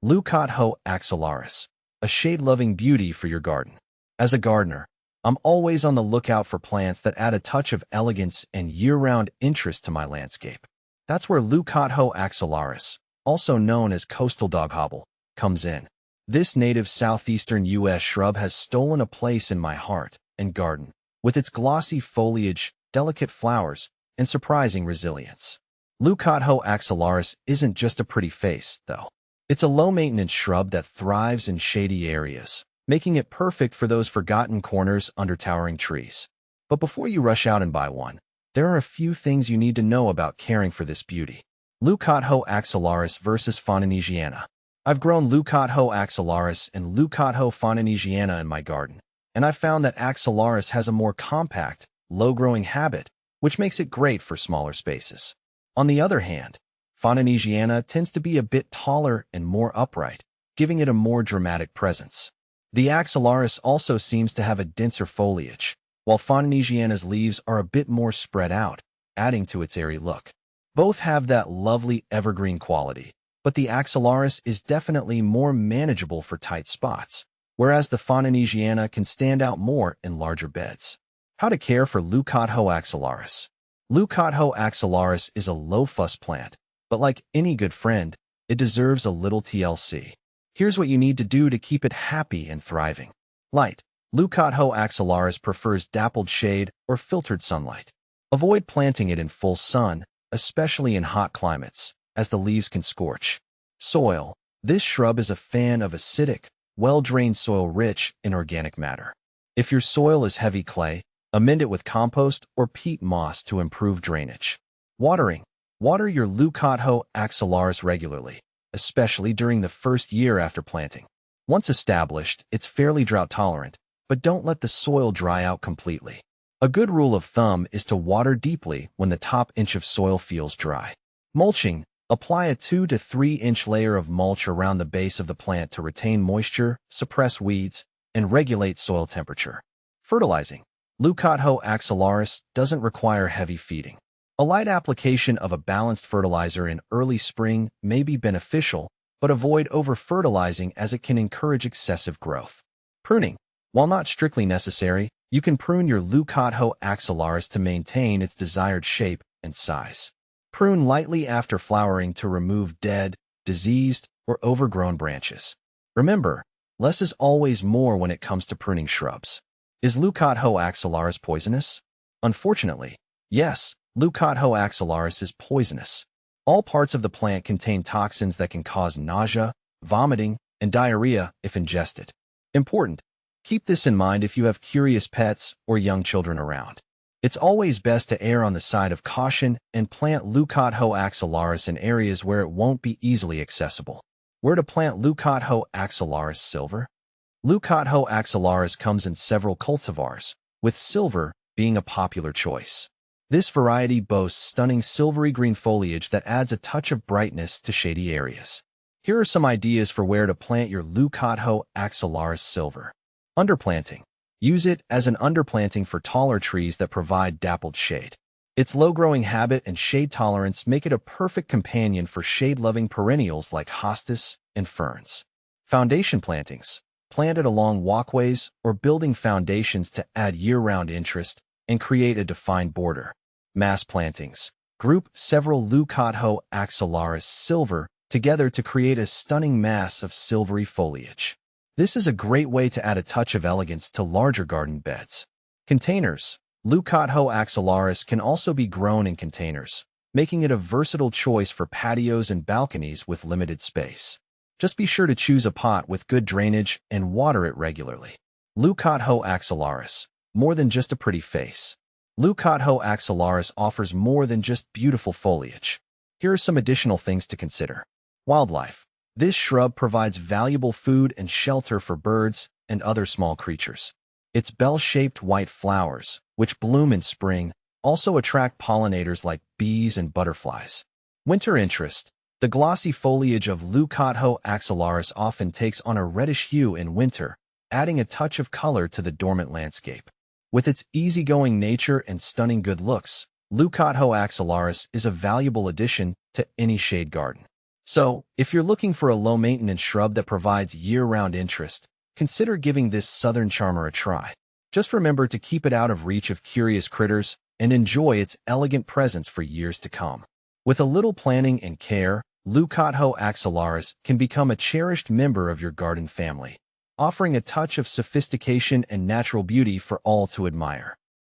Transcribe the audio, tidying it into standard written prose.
Leucothoe axillaris, a shade-loving beauty for your garden. As a gardener, I'm always on the lookout for plants that add a touch of elegance and year-round interest to my landscape. That's where Leucothoe axillaris, also known as coastal doghobble, comes in. This native southeastern U.S. shrub has stolen a place in my heart and garden, with its glossy foliage, delicate flowers, and surprising resilience. Leucothoe axillaris isn't just a pretty face, though. It's a low-maintenance shrub that thrives in shady areas, making it perfect for those forgotten corners under towering trees. But before you rush out and buy one, there are a few things you need to know about caring for this beauty. Leucothoe axillaris versus Fontanesiana. I've grown Leucothoe axillaris and Leucothoe fontanesiana in my garden, and I've found that axillaris has a more compact, low-growing habit, which makes it great for smaller spaces. On the other hand, Fontanesiana tends to be a bit taller and more upright, giving it a more dramatic presence. The axillaris also seems to have a denser foliage, while Fontanesiana's leaves are a bit more spread out, adding to its airy look. Both have that lovely evergreen quality, but the axillaris is definitely more manageable for tight spots, whereas the Fontanesiana can stand out more in larger beds. How to care for Leucothoe axillaris. Leucothoe axillaris is a low-fuss plant, but like any good friend, it deserves a little TLC. Here's what you need to do to keep it happy and thriving. Light. Leucothoe axillaris prefers dappled shade or filtered sunlight. Avoid planting it in full sun, especially in hot climates, as the leaves can scorch. Soil. This shrub is a fan of acidic, well-drained soil rich in organic matter. If your soil is heavy clay, amend it with compost or peat moss to improve drainage. Watering. Water your Leucothoe axillaris regularly, especially during the first year after planting. Once established, it's fairly drought-tolerant, but don't let the soil dry out completely. A good rule of thumb is to water deeply when the top inch of soil feels dry. Mulching. Apply a 2 to 3 inch layer of mulch around the base of the plant to retain moisture, suppress weeds, and regulate soil temperature. Fertilizing. Leucothoe axillaris doesn't require heavy feeding. A light application of a balanced fertilizer in early spring may be beneficial, but avoid over-fertilizing as it can encourage excessive growth. Pruning. While not strictly necessary, you can prune your Leucothoe axillaris to maintain its desired shape and size. Prune lightly after flowering to remove dead, diseased, or overgrown branches. Remember, less is always more when it comes to pruning shrubs. Is Leucothoe axillaris poisonous? Unfortunately, yes. Leucothoe axillaris is poisonous. All parts of the plant contain toxins that can cause nausea, vomiting, and diarrhea if ingested. Important. Keep this in mind if you have curious pets or young children around. It's always best to err on the side of caution and plant Leucothoe axillaris in areas where it won't be easily accessible. Where to plant Leucothoe axillaris silver? Leucothoe axillaris comes in several cultivars, with silver being a popular choice. This variety boasts stunning silvery green foliage that adds a touch of brightness to shady areas. Here are some ideas for where to plant your Leucothoe axillaris silver. Underplanting. Use it as an underplanting for taller trees that provide dappled shade. Its low-growing habit and shade tolerance make it a perfect companion for shade-loving perennials like hostas and ferns. Foundation plantings. Plant it along walkways or building foundations to add year-round interest and create a defined border. Mass plantings. Group several Leucothoe axillaris silver together to create a stunning mass of silvery foliage. This is a great way to add a touch of elegance to larger garden beds. Containers. Leucothoe axillaris can also be grown in containers, making it a versatile choice for patios and balconies with limited space. Just be sure to choose a pot with good drainage and water it regularly. Leucothoe axillaris. More than just a pretty face. Leucothoe axillaris offers more than just beautiful foliage. Here are some additional things to consider. Wildlife. This shrub provides valuable food and shelter for birds and other small creatures. Its bell-shaped white flowers, which bloom in spring, also attract pollinators like bees and butterflies. Winter interest. The glossy foliage of Leucothoe axillaris often takes on a reddish hue in winter, adding a touch of color to the dormant landscape. With its easygoing nature and stunning good looks, Leucothoe axillaris is a valuable addition to any shade garden. So, if you're looking for a low-maintenance shrub that provides year-round interest, consider giving this southern charmer a try. Just remember to keep it out of reach of curious critters and enjoy its elegant presence for years to come. With a little planning and care, Leucothoe axillaris can become a cherished member of your garden family, offering a touch of sophistication and natural beauty for all to admire.